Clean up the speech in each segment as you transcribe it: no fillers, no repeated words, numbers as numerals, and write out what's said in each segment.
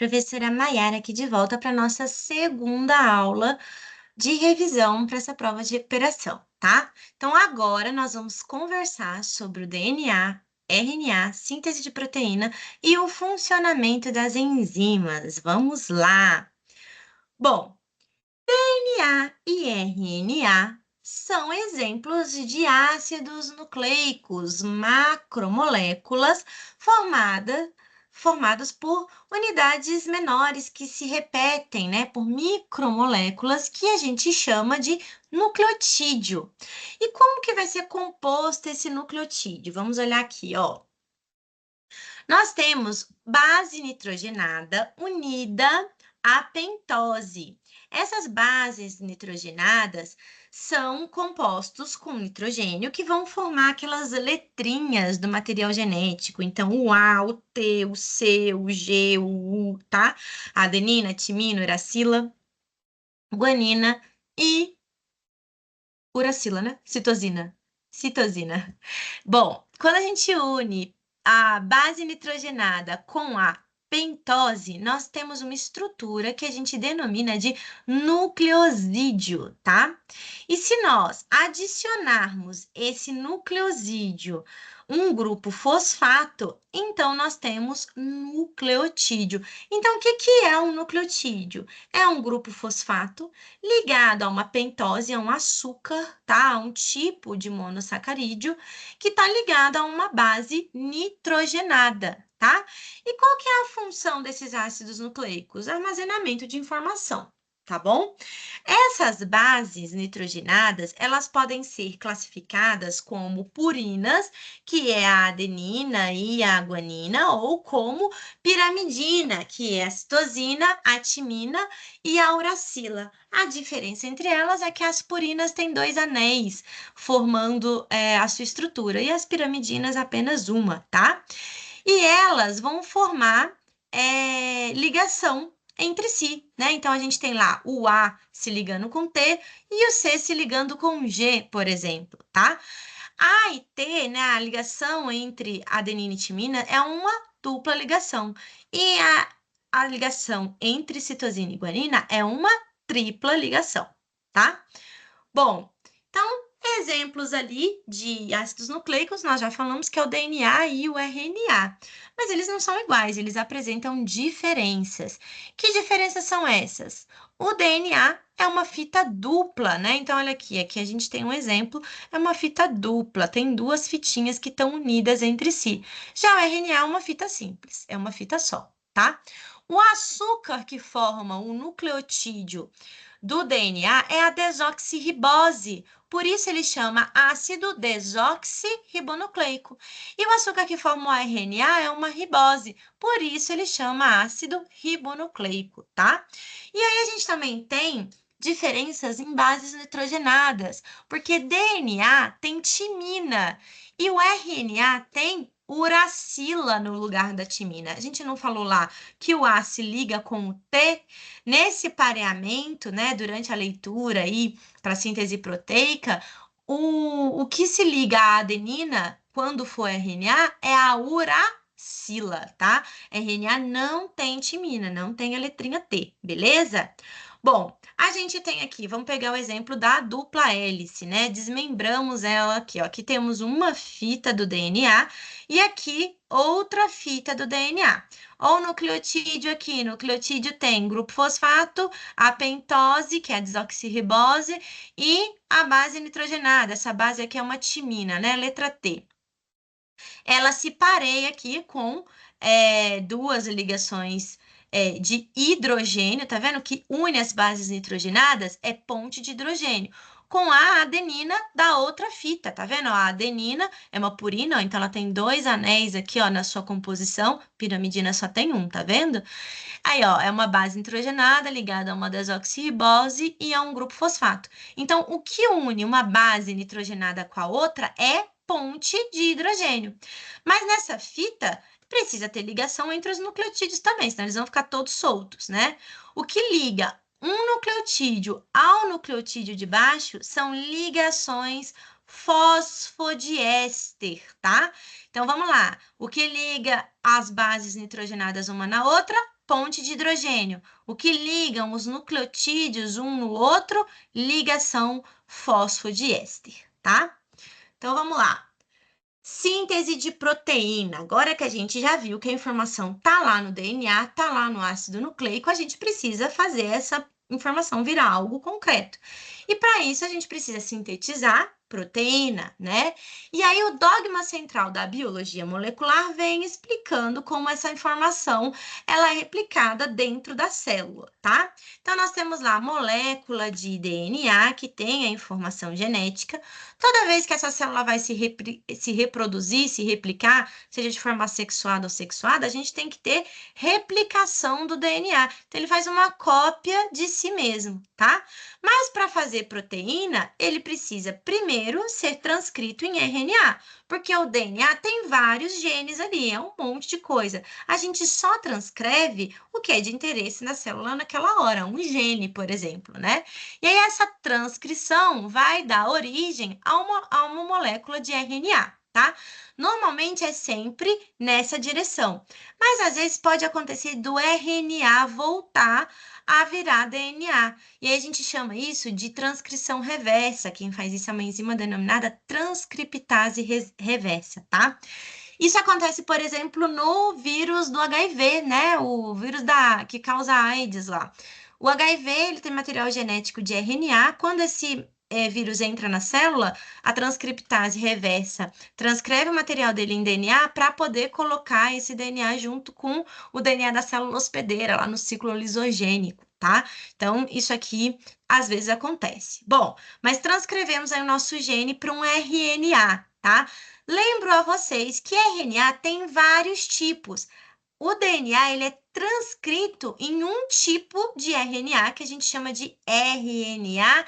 Professora Maiara aqui de volta para nossa segunda aula de revisão para essa prova de recuperação, tá? Então, agora nós vamos conversar sobre o DNA, RNA, síntese de proteína e o funcionamento das enzimas. Vamos lá! Bom, DNA e RNA são exemplos de ácidos nucleicos, macromoléculas formados por unidades menores que se repetem, né, por micromoléculas que a gente chama de nucleotídeo. E como que vai ser composto esse nucleotídeo? Vamos olhar aqui, ó. Nós temos base nitrogenada unida à pentose. Essas bases nitrogenadas são compostos com nitrogênio que vão formar aquelas letrinhas do material genético. Então, o A, o T, o C, o G, o U, tá? Adenina, timina, uracila, guanina e uracila, né? Citosina. Bom, quando a gente une a base nitrogenada com a pentose, nós temos uma estrutura que a gente denomina de nucleosídeo, tá? E se nós adicionarmos esse nucleosídeo um grupo fosfato, então nós temos nucleotídeo. Então, o que que é um nucleotídeo? É um grupo fosfato ligado a uma pentose, a um açúcar, tá? A um tipo de monossacarídeo que está ligado a uma base nitrogenada, tá? E qual que é a função desses ácidos nucleicos? Armazenamento de informação, tá bom? Essas bases nitrogenadas, elas podem ser classificadas como purinas, que é a adenina e a guanina, ou como piramidina, que é a citosina, a timina e a uracila. A diferença entre elas é que as purinas têm 2 anéis formando a sua estrutura e as piramidinas apenas uma, tá? E elas vão formar ligação entre si, né? Então, a gente tem lá o A se ligando com T e o C se ligando com G, por exemplo, tá? A e T, né, a ligação entre adenina e timina é uma dupla ligação. E a ligação entre citosina e guanina é uma tripla ligação, tá? Bom, então, exemplos ali de ácidos nucleicos, nós já falamos que é o DNA e o RNA. Mas eles não são iguais, eles apresentam diferenças. Que diferenças são essas? O DNA é uma fita dupla, né? Então, olha aqui a gente tem um exemplo, é uma fita dupla, tem 2 fitinhas que estão unidas entre si. Já o RNA é uma fita simples, é uma fita só, tá? O açúcar que forma o nucleotídeo do DNA é a desoxirribose. Por isso ele chama ácido desoxirribonucleico. E o açúcar que forma o RNA é uma ribose. Por isso ele chama ácido ribonucleico, tá? E aí a gente também tem diferenças em bases nitrogenadas, porque DNA tem timina e o RNA tem uracila no lugar da timina. A gente não falou lá que o A se liga com o T? Nesse pareamento, né, durante a leitura aí para síntese proteica, o que se liga à adenina quando for RNA é a uracila, tá? RNA não tem timina, não tem a letrinha T, beleza? Bom, a gente tem aqui, vamos pegar o exemplo da dupla hélice, né? Desmembramos ela aqui, ó. Aqui temos uma fita do DNA e aqui outra fita do DNA. Ó, o nucleotídeo aqui, nucleotídeo tem grupo fosfato, a pentose, que é a desoxirribose, e a base nitrogenada. Essa base aqui é uma timina, né? Letra T. Ela se pareia aqui com 2 ligações de hidrogênio, tá vendo? Que une as bases nitrogenadas é ponte de hidrogênio, com a adenina da outra fita, tá vendo? A adenina é uma purina, ó, então ela tem 2 anéis aqui, ó, na sua composição, piramidina só tem um, tá vendo? Aí, ó, é uma base nitrogenada ligada a uma desoxirribose e a um grupo fosfato. Então, o que une uma base nitrogenada com a outra é ponte de hidrogênio. Mas nessa fita, precisa ter ligação entre os nucleotídeos também, senão eles vão ficar todos soltos, né? O que liga um nucleotídeo ao nucleotídeo de baixo são ligações fosfodiéster, tá? Então, vamos lá. O que liga as bases nitrogenadas uma na outra? ponte de hidrogênio. O que ligam os nucleotídeos um no outro, ligação fosfodiéster, tá? Então, vamos lá. Síntese de proteína. Agora que a gente já viu que a informação tá lá no DNA, tá lá no ácido nucleico, a gente precisa fazer essa informação virar algo concreto. E para isso a gente precisa sintetizar proteína, né? E aí o dogma central da biologia molecular vem explicando como essa informação ela é replicada dentro da célula, tá? Então nós temos lá a molécula de DNA que tem a informação genética. Toda vez que essa célula vai se reproduzir, se replicar, seja de forma sexuada ou sexuada, a gente tem que ter replicação do DNA. Então, ele faz uma cópia de si mesmo, tá? Mas para fazer proteína, ele precisa primeiro ser transcrito em RNA, porque o DNA tem vários genes ali, é um monte de coisa. A gente só transcreve o que é de interesse na célula naquela hora, um gene, por exemplo, né? E aí, essa transcrição vai dar origem a uma molécula de RNA, tá? Normalmente é sempre nessa direção, mas às vezes pode acontecer do RNA voltar a virar DNA. E aí a gente chama isso de transcrição reversa. Quem faz isso é uma enzima denominada transcriptase reversa, tá? Isso acontece, por exemplo, no vírus do HIV, né? O vírus que causa AIDS lá. O HIV, ele tem material genético de RNA. Quando esse vírus entra na célula, a transcriptase reversa transcreve o material dele em DNA para poder colocar esse DNA junto com o DNA da célula hospedeira, lá no ciclo lisogênico, tá? Então, isso aqui às vezes acontece. Bom, mas transcrevemos aí o nosso gene para um RNA, tá? Lembro a vocês que RNA tem vários tipos. O DNA ele é transcrito em um tipo de RNA que a gente chama de RNA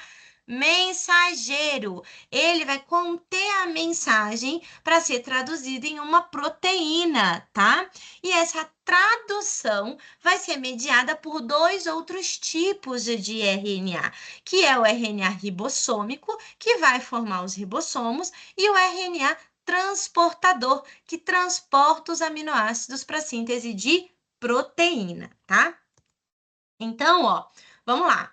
mensageiro. Ele vai conter a mensagem para ser traduzida em uma proteína, tá? E essa tradução vai ser mediada por dois outros tipos de RNA, que é o RNA ribossômico, que vai formar os ribossomos, e o RNA transportador, que transporta os aminoácidos para a síntese de proteína, tá? Então, ó, vamos lá.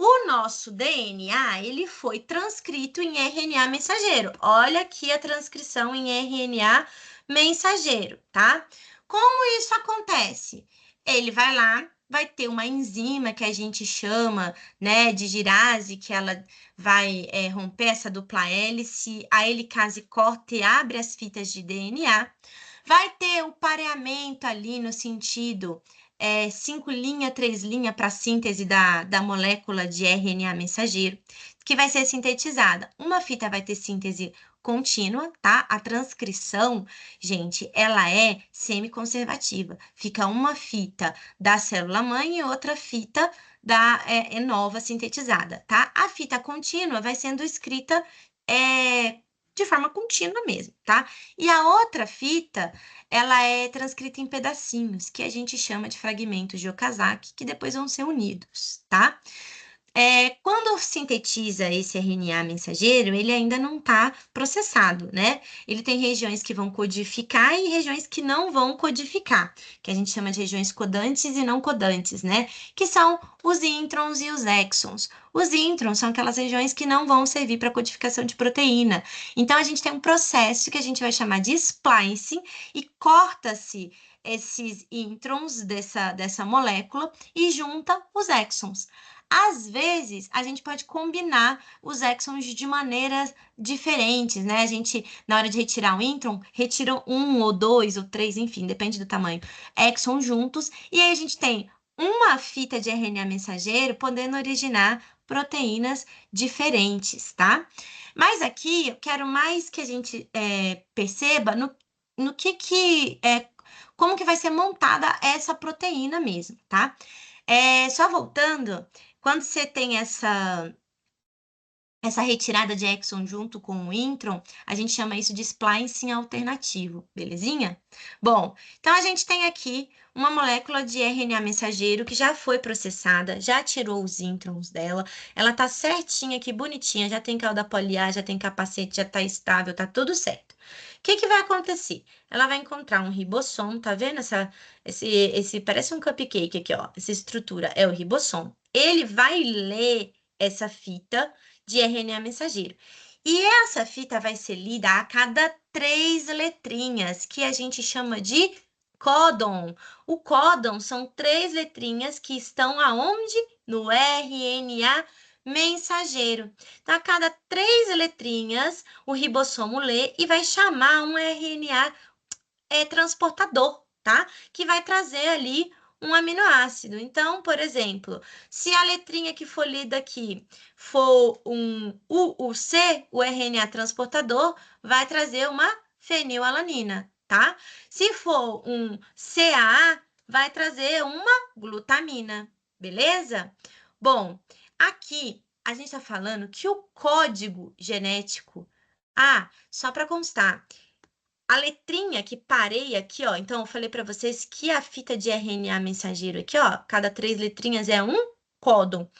O nosso DNA, ele foi transcrito em RNA mensageiro. Olha aqui a transcrição em RNA mensageiro, tá? Como isso acontece? Ele vai lá, vai ter uma enzima que a gente chama, né, de girase, que ela vai romper essa dupla hélice, a helicase corta e abre as fitas de DNA. Vai ter o pareamento ali no sentido 5', 3' para a síntese da molécula de RNA mensageiro, que vai ser sintetizada. Uma fita vai ter síntese contínua, tá? A transcrição, gente, ela é semiconservativa. Fica uma fita da célula mãe e outra fita da nova sintetizada, tá? A fita contínua vai sendo escrita de forma contínua mesmo, tá? E a outra fita, ela é transcrita em pedacinhos, que a gente chama de fragmentos de Okazaki, que depois vão ser unidos, tá? Quando sintetiza esse RNA mensageiro, ele ainda não está processado, né? Ele tem regiões que vão codificar e regiões que não vão codificar, que a gente chama de regiões codantes e não codantes, né? Que são os introns e os exons. Os introns são aquelas regiões que não vão servir para codificação de proteína. Então, a gente tem um processo que a gente vai chamar de splicing e corta-se esses introns dessa molécula e junta os exons. Às vezes, a gente pode combinar os exons de maneiras diferentes, né? A gente, na hora de retirar um intron, retira um ou dois ou três, enfim, depende do tamanho, exons juntos, e aí a gente tem uma fita de RNA mensageiro podendo originar proteínas diferentes, tá? Mas aqui, eu quero mais que a gente perceba no como que vai ser montada essa proteína mesmo, tá? Só voltando, quando você tem essa retirada de exon junto com o intron, a gente chama isso de splicing alternativo, belezinha? Bom, então a gente tem aqui uma molécula de RNA mensageiro que já foi processada, já tirou os introns dela, ela tá certinha aqui, bonitinha, já tem cauda poliar, já tem capacete, já tá estável, tá tudo certo. O que que vai acontecer? Ela vai encontrar um ribossomo, tá vendo esse parece um cupcake aqui, ó, essa estrutura é o ribossomo. Ele vai ler essa fita de RNA mensageiro. E essa fita vai ser lida a cada 3 letrinhas, que a gente chama de códon. O códon são 3 letrinhas que estão aonde? No RNA mensageiro. Então, a cada 3 letrinhas, o ribossomo lê e vai chamar um RNA transportador, tá? Que vai trazer ali um aminoácido. Então, por exemplo, se a letrinha que for lida aqui for um UUC, o RNA transportador vai trazer uma fenilalanina, tá? Se for um CAA, vai trazer uma glutamina, beleza? Bom, aqui a gente está falando que o código genético, só para constar, a letrinha que pareia aqui, ó, então eu falei para vocês que a fita de RNA mensageiro aqui, ó, cada 3 letrinhas é um códon.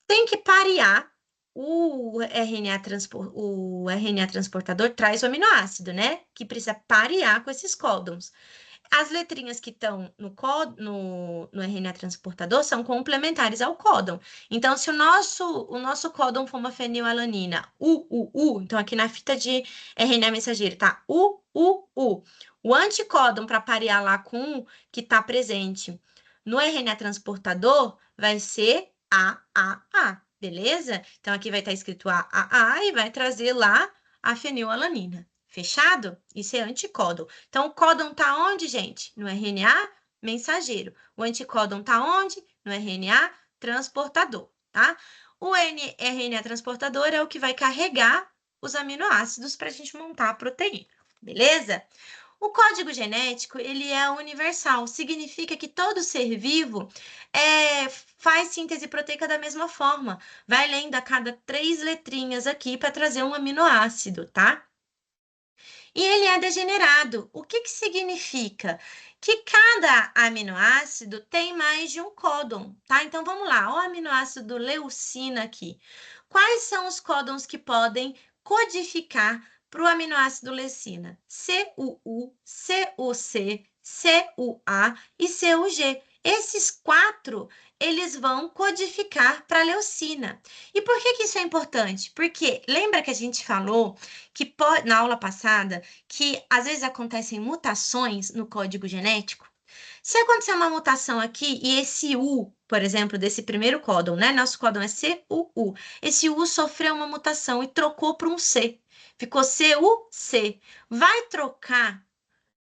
Tem que parear o RNA transportador traz o aminoácido, né? Que precisa parear com esses códons. As letrinhas que estão no RNA transportador são complementares ao códon. Então, se o nosso códon for uma fenilalanina, então aqui na fita de RNA mensageiro tá U. O anticódon para parear lá com o que está presente no RNA transportador vai ser A, beleza? Então, aqui vai estar escrito A e vai trazer lá a fenilalanina. Fechado? Isso é anticódon. Então, o códon está onde, gente? No RNA mensageiro. O anticódon está onde? No RNA transportador, tá? O RNA transportador é o que vai carregar os aminoácidos para a gente montar a proteína, beleza? O código genético, ele é universal, significa que todo ser vivo faz síntese proteica da mesma forma. Vai lendo a cada 3 letrinhas aqui para trazer um aminoácido, tá? E ele é degenerado. O que que significa? Que cada aminoácido tem mais de um códon, tá? Então, vamos lá. O aminoácido leucina aqui. Quais são os códons que podem codificar para o aminoácido leucina? CUU, CUC, CUA e CUG. Esses 4, eles vão codificar para a leucina. E por que que isso é importante? Porque lembra que a gente falou que na aula passada que às vezes acontecem mutações no código genético? Se acontecer uma mutação aqui e esse U, por exemplo, desse primeiro códon, né? Nosso códon é CUU. Esse U sofreu uma mutação e trocou para um C. Ficou CUC. Vai trocar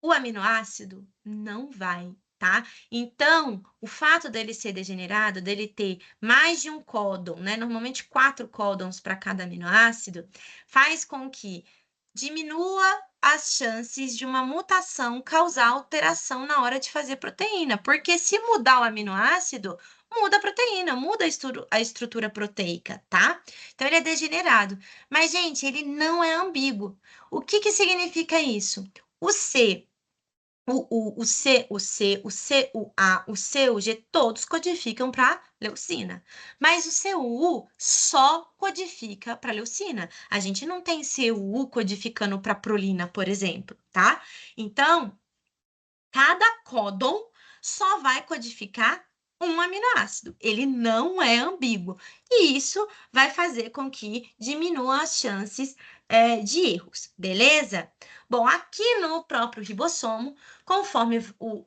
o aminoácido? Não vai, tá? Então, o fato dele ser degenerado, dele ter mais de um códon, né? Normalmente 4 códons para cada aminoácido, faz com que diminua as chances de uma mutação causar alteração na hora de fazer proteína, porque se mudar o aminoácido, muda a proteína, muda a estrutura proteica, tá? Então, ele é degenerado. Mas, gente, ele não é ambíguo. O que que significa isso? O C, o C, o C, o CUA, o CUG, todos codificam para leucina. Mas o CUU só codifica para leucina. A gente não tem CUU codificando para prolina, por exemplo, tá? Então, cada códon só vai codificar um aminoácido. Ele não é ambíguo. E isso vai fazer com que diminua as chances de erros, beleza? Bom, aqui no próprio ribossomo, conforme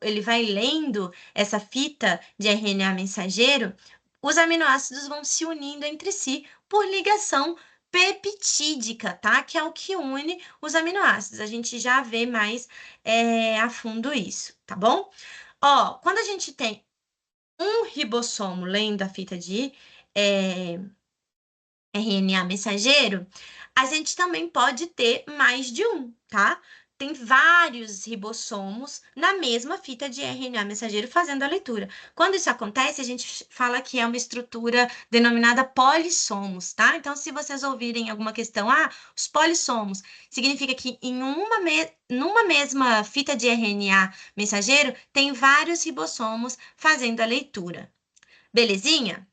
ele vai lendo essa fita de RNA mensageiro, os aminoácidos vão se unindo entre si por ligação peptídica, tá? Que é o que une os aminoácidos. A gente já vê mais a fundo isso, tá bom? Ó, quando a gente tem um ribossomo lendo a fita de RNA mensageiro, a gente também pode ter mais de um, tá? tem vários ribossomos na mesma fita de RNA mensageiro fazendo a leitura. Quando isso acontece, a gente fala que é uma estrutura denominada polissomos, tá? Então, se vocês ouvirem alguma questão, os polissomos, significa que numa mesma fita de RNA mensageiro, tem vários ribossomos fazendo a leitura. Belezinha?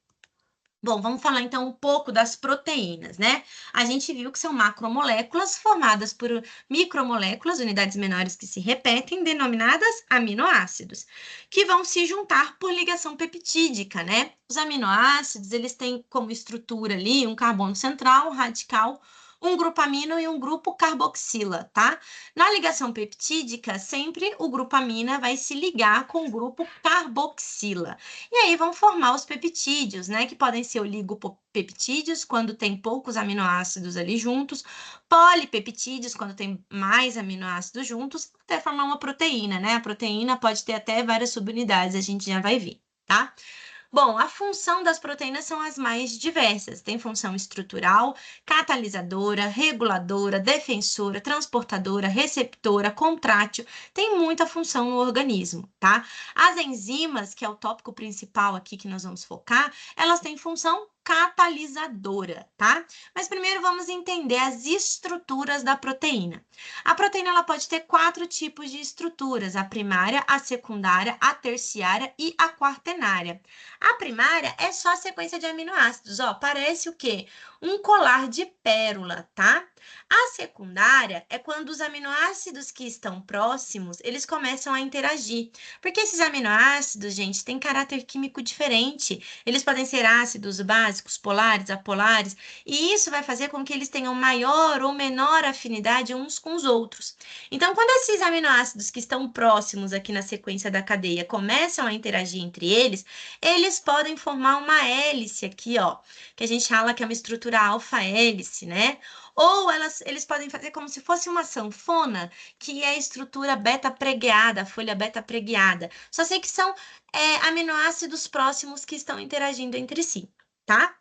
Bom, vamos falar então um pouco das proteínas, né? A gente viu que são macromoléculas formadas por micromoléculas, unidades menores que se repetem, denominadas aminoácidos, que vão se juntar por ligação peptídica, né? Os aminoácidos, eles têm como estrutura ali um carbono central, um radical, um grupo amino e um grupo carboxila, tá? Na ligação peptídica, sempre o grupo amina vai se ligar com o grupo carboxila. E aí vão formar os peptídeos, né? Que podem ser oligopeptídeos, quando tem poucos aminoácidos ali juntos, polipeptídeos, quando tem mais aminoácidos juntos, até formar uma proteína, né? A proteína pode ter até várias subunidades, a gente já vai ver, tá? Bom, a função das proteínas são as mais diversas. Tem função estrutural, catalisadora, reguladora, defensora, transportadora, receptora, contrátil. Tem muita função no organismo, tá? As enzimas, que é o tópico principal aqui que nós vamos focar, elas têm função catalisadora, tá? Mas primeiro vamos entender as estruturas da proteína. A proteína ela pode ter 4 tipos de estruturas: a primária, a secundária, a terciária e a quaternária. A primária é só a sequência de aminoácidos, ó, parece o quê? Um colar de pérola, tá? A secundária é quando os aminoácidos que estão próximos, eles começam a interagir. Porque esses aminoácidos, gente, têm caráter químico diferente. Eles podem ser ácidos, básicos, polares, apolares, e isso vai fazer com que eles tenham maior ou menor afinidade uns com os outros. Então, quando esses aminoácidos que estão próximos aqui na sequência da cadeia começam a interagir entre eles podem formar uma hélice aqui, ó, que a gente fala que é uma estrutura alfa-hélice, né? Ou eles podem fazer como se fosse uma sanfona, que é a estrutura beta-pregueada, a folha beta-pregueada. Só sei que são aminoácidos próximos que estão interagindo entre si, tá?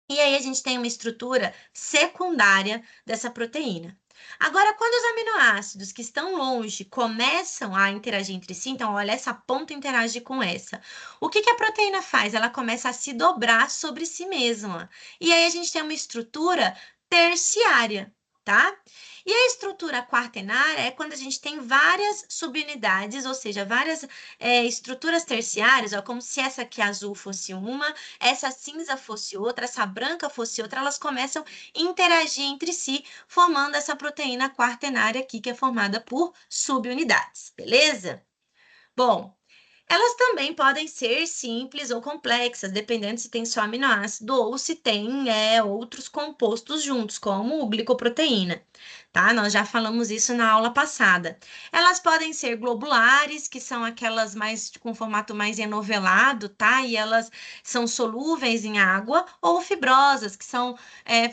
E aí a gente tem uma estrutura secundária dessa proteína. Agora, quando os aminoácidos que estão longe começam a interagir entre si, então, olha, essa ponta interage com essa. O que que a proteína faz? Ela começa a se dobrar sobre si mesma. E aí a gente tem uma estrutura terciária, tá? E a estrutura quaternária é quando a gente tem várias subunidades, ou seja, várias estruturas terciárias, ó, como se essa aqui azul fosse uma, essa cinza fosse outra, essa branca fosse outra, elas começam a interagir entre si, formando essa proteína quaternária aqui, que é formada por subunidades, beleza? Bom, elas também podem ser simples ou complexas, dependendo se tem só aminoácido ou se tem outros compostos juntos, como o glicoproteína, tá? Nós já falamos isso na aula passada. Elas podem ser globulares, que são aquelas mais com formato mais enovelado, tá? E elas são solúveis em água, ou fibrosas, que são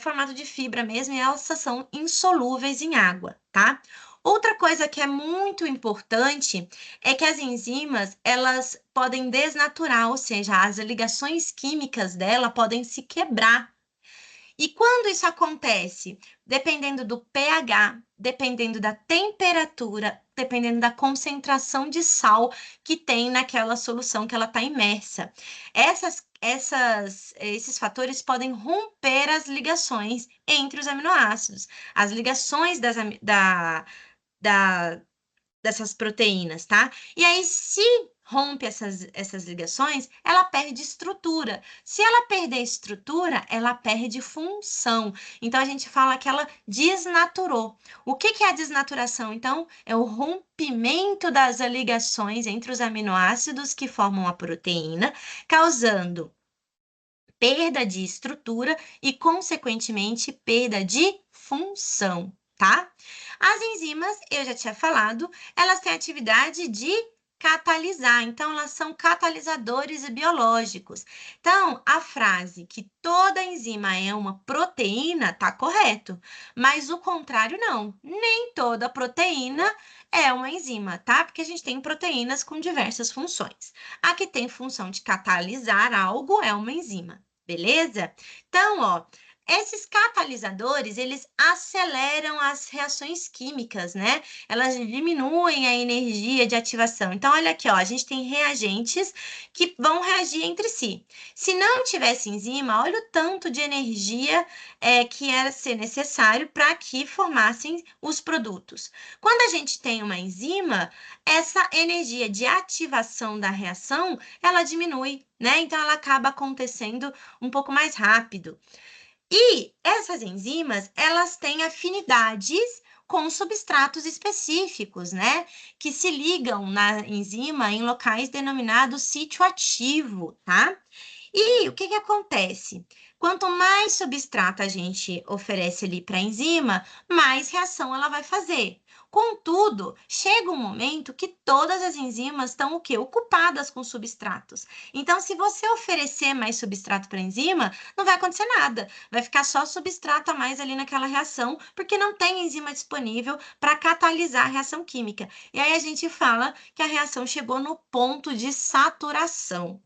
formato de fibra mesmo, e elas são insolúveis em água, tá? Outra coisa que é muito importante é que as enzimas, elas podem desnaturar, ou seja, as ligações químicas dela podem se quebrar. E quando isso acontece? Dependendo do pH, dependendo da temperatura, dependendo da concentração de sal que tem naquela solução que ela está imersa. Esses fatores podem romper as ligações entre os aminoácidos. As ligações da, dessas proteínas, tá? E aí, se rompe essas ligações, ela perde estrutura. Se ela perder estrutura, ela perde função. Então, a gente fala que ela desnaturou. O que que é a desnaturação? Então, é o rompimento das ligações entre os aminoácidos que formam a proteína, causando perda de estrutura e, consequentemente, perda de função, tá? As enzimas, eu já tinha falado, elas têm a atividade de catalisar, então elas são catalisadores biológicos. Então, a frase que toda enzima é uma proteína tá correto, mas o contrário não. Nem toda proteína é uma enzima, tá? Porque a gente tem proteínas com diversas funções. A que tem função de catalisar algo é uma enzima. Beleza? Então, ó, esses catalisadores, eles aceleram as reações químicas, né? Elas diminuem a energia de ativação. Então, olha aqui, ó, a gente tem reagentes que vão reagir entre si. Se não tivesse enzima, olha o tanto de energia que ia ser necessário para que formassem os produtos. Quando a gente tem uma enzima, essa energia de ativação da reação, ela diminui, né? Então, ela acaba acontecendo um pouco mais rápido. E essas enzimas, elas têm afinidades com substratos específicos, né? Que se ligam na enzima em locais denominados sítio ativo, tá? E o que que acontece? Quanto mais substrato a gente oferece ali para a enzima, mais reação ela vai fazer. Contudo, chega um momento que todas as enzimas estão o quê? Ocupadas com substratos. Então, se você oferecer mais substrato para a enzima, não vai acontecer nada. Vai ficar só substrato a mais ali naquela reação, porque não tem enzima disponível para catalisar a reação química. E aí a gente fala que a reação chegou no ponto de saturação.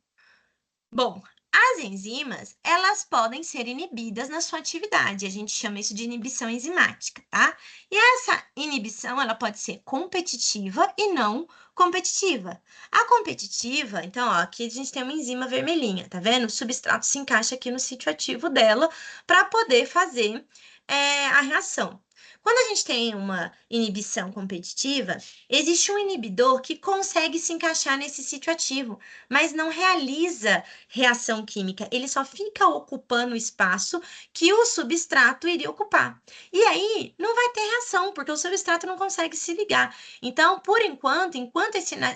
Bom, as enzimas, elas podem ser inibidas na sua atividade. A gente chama isso de inibição enzimática, tá? E essa inibição, ela pode ser competitiva e não competitiva. A competitiva, então, ó, aqui a gente tem uma enzima vermelhinha, tá vendo? O substrato se encaixa aqui no sítio ativo dela para poder fazer a reação. Quando a gente tem uma inibição competitiva, existe um inibidor que consegue se encaixar nesse sítio ativo, mas não realiza reação química, ele só fica ocupando o espaço que o substrato iria ocupar. E aí não vai ter reação, porque o substrato não consegue se ligar. Então, por enquanto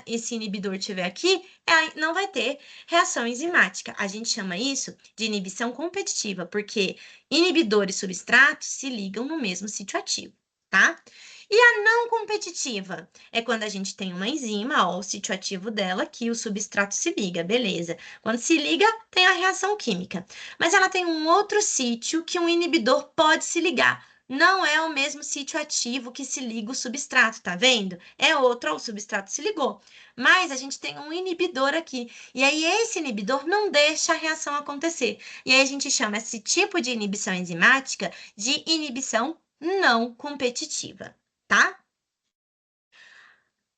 esse inibidor estiver aqui, não vai ter reação enzimática. A gente chama isso de inibição competitiva, porque inibidor e substrato se ligam no mesmo sítio ativo, tá? E a não competitiva é quando a gente tem uma enzima, ó, o sítio ativo dela, que o substrato se liga, beleza. Quando se liga, tem a reação química. Mas ela tem um outro sítio que um inibidor pode se ligar. Não é o mesmo sítio ativo que se liga o substrato, tá vendo? É outro, ó, o substrato se ligou. Mas a gente tem um inibidor aqui. E aí, esse inibidor não deixa a reação acontecer. E aí, a gente chama esse tipo de inibição enzimática de inibição não competitiva, tá?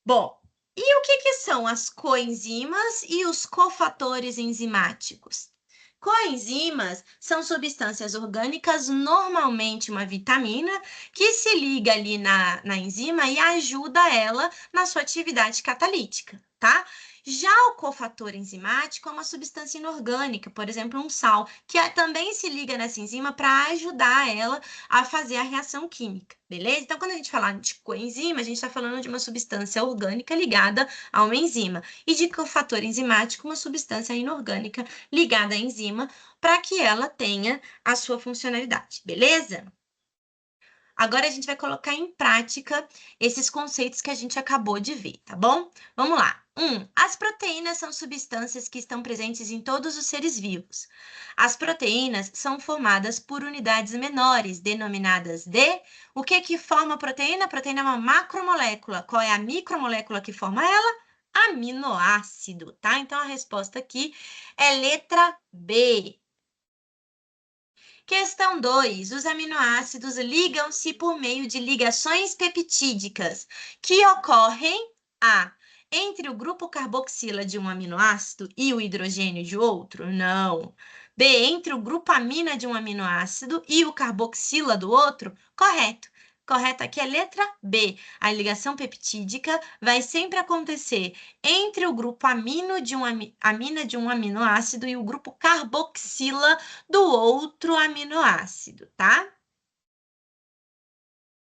Bom, e o que são as coenzimas e os cofatores enzimáticos? Coenzimas são substâncias orgânicas, normalmente uma vitamina, que se liga ali na enzima e ajuda ela na sua atividade catalítica, tá? Já o cofator enzimático é uma substância inorgânica, por exemplo, um sal, que também se liga nessa enzima para ajudar ela a fazer a reação química, beleza? Então, quando a gente fala de coenzima, a gente está falando de uma substância orgânica ligada a uma enzima, e de cofator enzimático, uma substância inorgânica ligada à enzima, para que ela tenha a sua funcionalidade, beleza? Agora a gente vai colocar em prática esses conceitos que a gente acabou de ver, tá bom? Vamos lá. As proteínas são substâncias que estão presentes em todos os seres vivos. As proteínas são formadas por unidades menores, denominadas de... O que que forma a proteína? A proteína é uma macromolécula. Qual é a micromolécula que forma ela? Aminoácido, tá? Então, a resposta aqui é letra B. Questão 2. Os aminoácidos ligam-se por meio de ligações peptídicas que ocorrem entre o grupo carboxila de um aminoácido e o hidrogênio de outro? Não. B. Entre o grupo amina de um aminoácido e o carboxila do outro? Correto. Correto aqui é letra B. A ligação peptídica vai sempre acontecer entre o grupo amina de um aminoácido e o grupo carboxila do outro aminoácido, tá?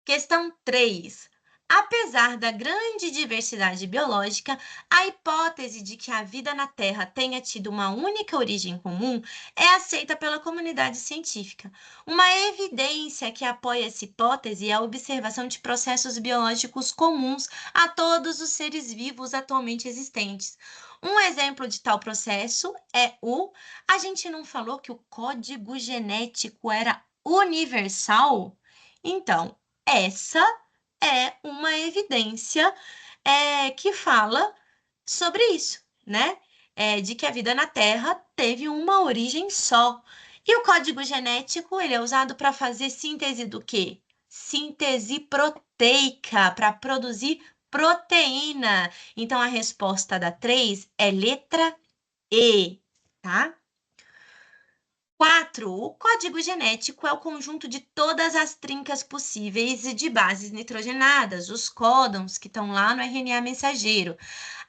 Questão 3. Apesar da grande diversidade biológica, a hipótese de que a vida na Terra tenha tido uma única origem comum é aceita pela comunidade científica. Uma evidência que apoia essa hipótese é a observação de processos biológicos comuns a todos os seres vivos atualmente existentes. Um exemplo de tal processo é a gente não falou que o código genético era universal? Então, essa é uma evidência que fala sobre isso, né? De que a vida na Terra teve uma origem só. E o código genético, ele é usado para fazer síntese do quê? Síntese proteica, para produzir proteína. Então, a resposta da 3 é letra E, tá? 4. O código genético é o conjunto de todas as trincas possíveis de bases nitrogenadas, os códons que estão lá no RNA mensageiro.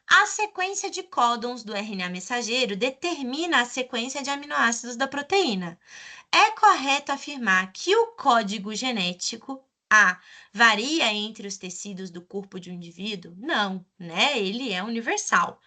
A sequência de códons do RNA mensageiro determina a sequência de aminoácidos da proteína. É correto afirmar que o código genético A varia entre os tecidos do corpo de um indivíduo? Não, né? Ele é universal.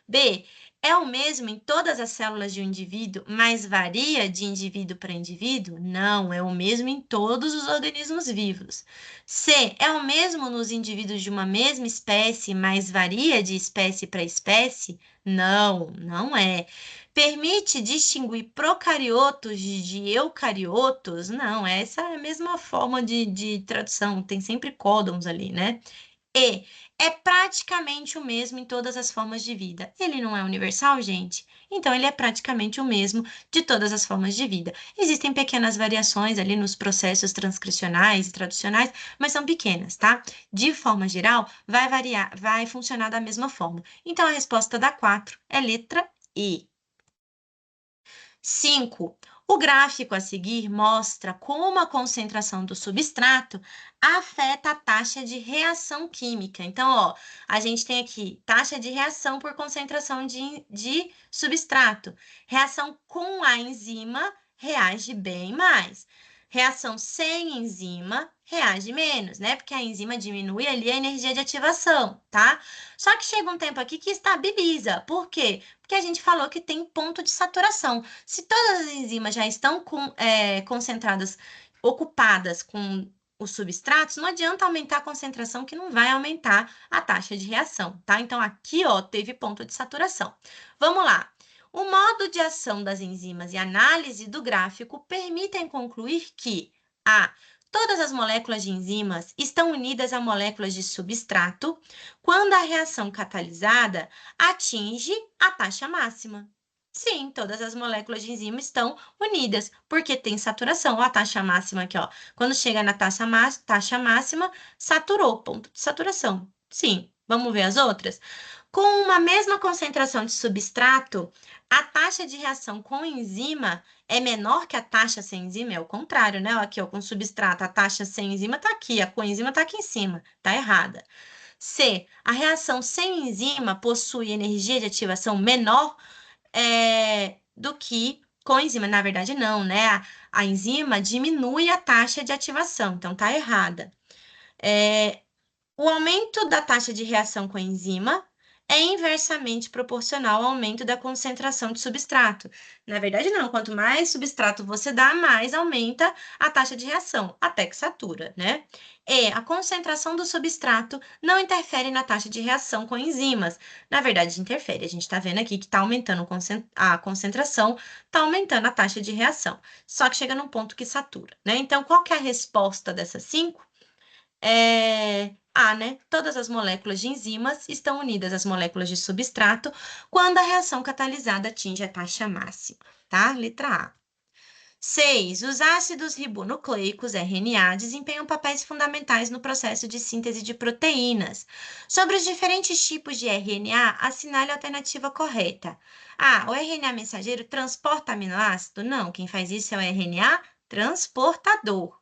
B, é o mesmo em todas as células de um indivíduo, mas varia de indivíduo para indivíduo? Não, é o mesmo em todos os organismos vivos. C, é o mesmo nos indivíduos de uma mesma espécie, mas varia de espécie para espécie? Não, não é. Permite distinguir procariotos de eucariotos? Não, essa é a mesma forma de tradução, tem sempre códons ali, né? E é praticamente o mesmo em todas as formas de vida. Ele não é universal, gente? Então, ele é praticamente o mesmo de todas as formas de vida. Existem pequenas variações ali nos processos transcricionais e traducionais, mas são pequenas, tá? De forma geral, vai variar, vai funcionar da mesma forma. Então, a resposta da 4 é letra E. 5. O gráfico a seguir mostra como a concentração do substrato afeta a taxa de reação química. Então, ó, a gente tem aqui taxa de reação por concentração de substrato. Reação com a enzima reage bem mais. Reação sem enzima reage menos, né? Porque a enzima diminui ali a energia de ativação, tá? Só que chega um tempo aqui que estabiliza. Por quê? Porque a gente falou que tem ponto de saturação. Se todas as enzimas já estão concentradas, ocupadas com os substratos, não adianta aumentar a concentração, que não vai aumentar a taxa de reação, tá? Então, aqui, ó, teve ponto de saturação. Vamos lá. O modo de ação das enzimas e análise do gráfico permitem concluir que a todas as moléculas de enzimas estão unidas a moléculas de substrato quando a reação catalisada atinge a taxa máxima. Sim, todas as moléculas de enzima estão unidas, porque tem saturação. Ó, a taxa máxima aqui, ó. Quando chega na taxa máxima, saturou, ponto de saturação. Sim, vamos ver as outras? Com uma mesma concentração de substrato, a taxa de reação com enzima é menor que a taxa sem enzima, é o contrário, né? Aqui, ó, com substrato, a taxa sem enzima tá aqui, a com enzima tá aqui em cima, tá errada. C, a reação sem enzima possui energia de ativação menor do que com enzima. Na verdade, não, né? A enzima diminui a taxa de ativação, então tá errada. O aumento da taxa de reação com a enzima é inversamente proporcional ao aumento da concentração de substrato. Na verdade, não. Quanto mais substrato você dá, mais aumenta a taxa de reação, até que satura, né? E a concentração do substrato não interfere na taxa de reação com enzimas. Na verdade, interfere. A gente está vendo aqui que está aumentando a concentração, está aumentando a taxa de reação. Só que chega num ponto que satura, né? Então, qual que é a resposta dessas 5? A, né? Todas as moléculas de enzimas estão unidas às moléculas de substrato quando a reação catalisada atinge a taxa máxima, tá? Letra A. 6. Os ácidos ribonucleicos, RNA, desempenham papéis fundamentais no processo de síntese de proteínas. Sobre os diferentes tipos de RNA, assinale a alternativa correta. A. O RNA mensageiro transporta aminoácido? Não, quem faz isso é o RNA transportador.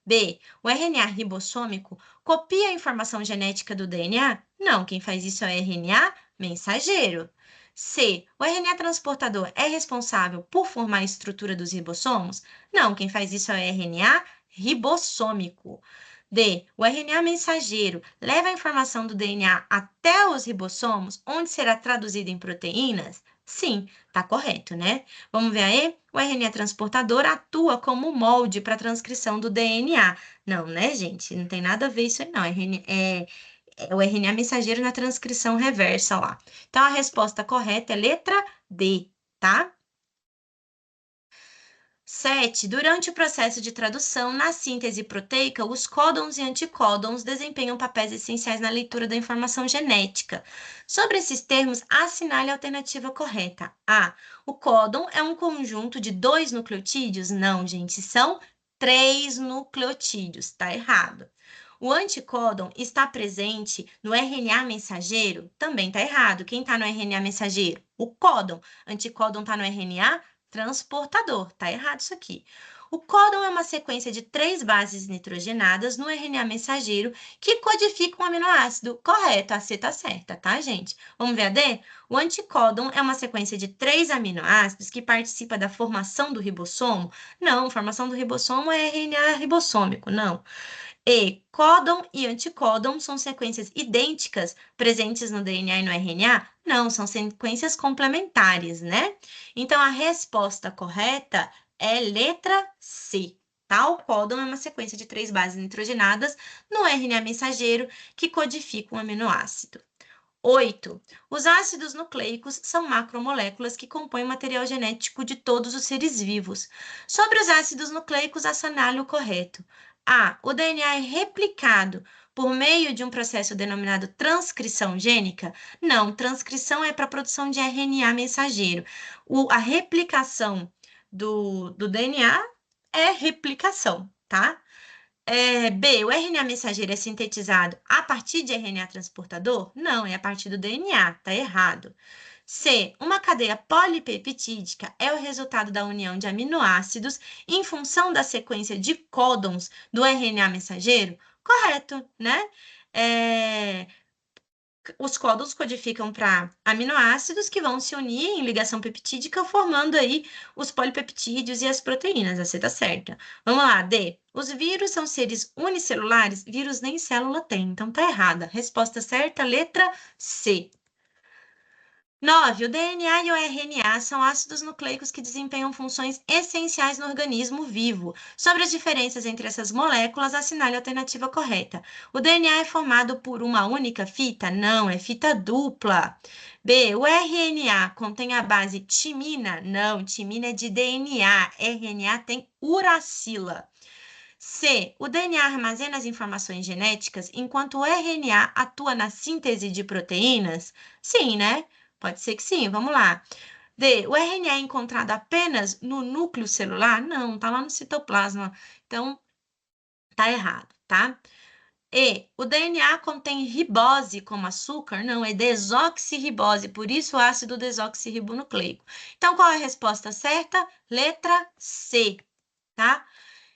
B. O RNA ribossômico copia a informação genética do DNA? Não, quem faz isso é o RNA mensageiro. C. O RNA transportador é responsável por formar a estrutura dos ribossomos? Não, quem faz isso é o RNA ribossômico. D. O RNA mensageiro leva a informação do DNA até os ribossomos, onde será traduzida em proteínas? Sim, tá correto, né? Vamos ver aí? O RNA transportador atua como molde para a transcrição do DNA. Não, né, gente? Não tem nada a ver isso aí, não. É o RNA mensageiro na transcrição reversa lá. Então, a resposta correta é letra D, tá? 7. Durante o processo de tradução, na síntese proteica, os códons e anticódons desempenham papéis essenciais na leitura da informação genética. Sobre esses termos, assinale a alternativa correta. A. O códon é um conjunto de 2 nucleotídeos? Não, gente, são 3 nucleotídeos. Está errado. O anticódon está presente no RNA mensageiro? Também está errado. Quem está no RNA mensageiro? O códon. Anticódon está no RNA transportador. Tá errado isso aqui. O códon é uma sequência de 3 bases nitrogenadas no RNA mensageiro que codificam um aminoácido. Correto, a C tá certa, tá, gente? Vamos ver a D? O anticódon é uma sequência de 3 aminoácidos que participa da formação do ribossomo? Não, formação do ribossomo é RNA ribossômico, não. E códon e anticódon são sequências idênticas presentes no DNA e no RNA? Não, são sequências complementares, né? Então, a resposta correta é letra C. Tá? O códon é uma sequência de 3 bases nitrogenadas no RNA mensageiro que codifica um aminoácido. 8. Os ácidos nucleicos são macromoléculas que compõem o material genético de todos os seres vivos. Sobre os ácidos nucleicos, assinale o correto. A. O DNA é replicado por meio de um processo denominado transcrição gênica? Não, transcrição é para a produção de RNA mensageiro. A replicação do DNA é replicação, tá? B, o RNA mensageiro é sintetizado a partir de RNA transportador? Não, é a partir do DNA, tá errado. C, uma cadeia polipeptídica é o resultado da união de aminoácidos em função da sequência de códons do RNA mensageiro? Correto, né? Os códons codificam para aminoácidos que vão se unir em ligação peptídica, formando aí os polipeptídeos e as proteínas. A C tá certa. Vamos lá, D. Os vírus são seres unicelulares? Vírus nem célula tem, então tá errada. Resposta certa, letra C. 9. O DNA e o RNA são ácidos nucleicos que desempenham funções essenciais no organismo vivo. Sobre as diferenças entre essas moléculas, assinale a alternativa correta. O DNA é formado por uma única fita? Não, é fita dupla. B. O RNA contém a base timina? Não, timina é de DNA. RNA tem uracila. C. O DNA armazena as informações genéticas enquanto o RNA atua na síntese de proteínas? Sim, né? Pode ser que sim, vamos lá. D. O RNA é encontrado apenas no núcleo celular? Não, tá lá no citoplasma. Então, tá errado, tá? E. O DNA contém ribose como açúcar? Não, é desoxirribose, por isso o ácido desoxirribonucleico. Então, qual é a resposta certa? Letra C, tá?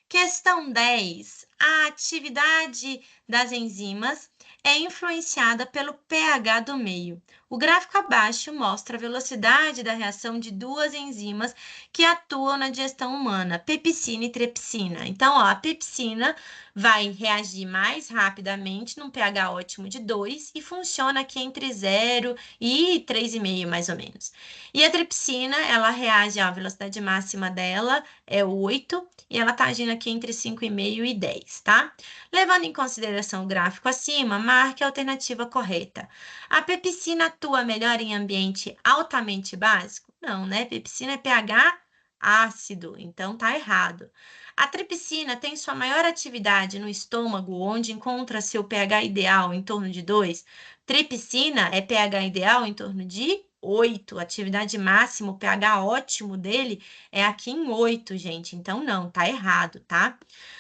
Questão 10. A atividade das enzimas é influenciada pelo pH do meio. O gráfico abaixo mostra a velocidade da reação de 2 enzimas que atuam na digestão humana, pepsina e tripsina. Então, ó, a pepsina vai reagir mais rapidamente num pH ótimo de 2 e funciona aqui entre 0 e 3,5 mais ou menos. E a tripsina, ela reage, ó, a velocidade máxima dela é 8 e ela está agindo aqui entre 5,5 e 10, tá? Levando em consideração o gráfico acima, marque a alternativa correta. A pepsina atua melhor em ambiente altamente básico? Não, né? Pepsina é pH ácido, então tá errado. A tripsina tem sua maior atividade no estômago, onde encontra seu pH ideal em torno de 2. Tripsina é pH ideal em torno de 8. Atividade máxima, o pH ótimo dele é aqui em 8, gente. Então, não, tá errado, tá?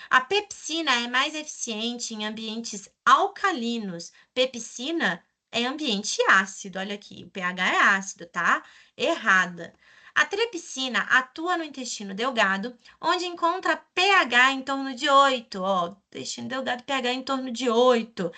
A pepsina é mais eficiente em ambientes alcalinos. Pepsina é ambiente ácido, olha aqui, o pH é ácido, tá? Errada. A tripsina atua no intestino delgado, onde encontra pH em torno de 8, ó, intestino delgado, pH em torno de 8.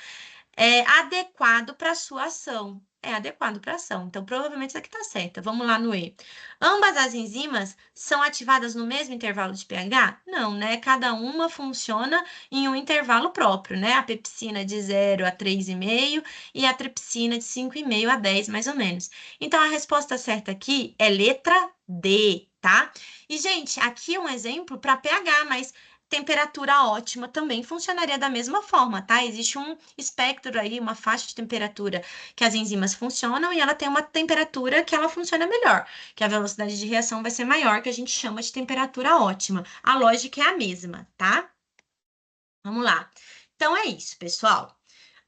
É adequado para sua ação. É adequado para ação. Então, provavelmente isso aqui está certa. Vamos lá no E. Ambas as enzimas são ativadas no mesmo intervalo de pH? Não, né? Cada uma funciona em um intervalo próprio, né? A pepsina de 0 a 3,5 e a tripsina de 5,5 a 10, mais ou menos. Então, a resposta certa aqui é letra D, tá? E, gente, aqui um exemplo para pH, mas temperatura ótima também funcionaria da mesma forma, tá? Existe um espectro aí, uma faixa de temperatura que as enzimas funcionam e ela tem uma temperatura que ela funciona melhor, que a velocidade de reação vai ser maior, que a gente chama de temperatura ótima. A lógica é a mesma, tá? Vamos lá. Então é isso, pessoal.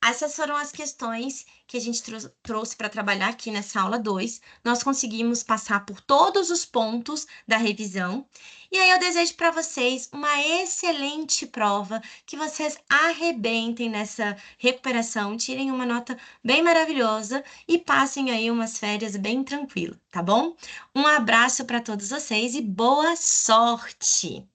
Essas foram as questões que a gente trouxe para trabalhar aqui nessa aula 2. Nós conseguimos passar por todos os pontos da revisão. E aí eu desejo para vocês uma excelente prova, que vocês arrebentem nessa recuperação, tirem uma nota bem maravilhosa e passem aí umas férias bem tranquilo, tá bom? Um abraço para todos vocês e boa sorte!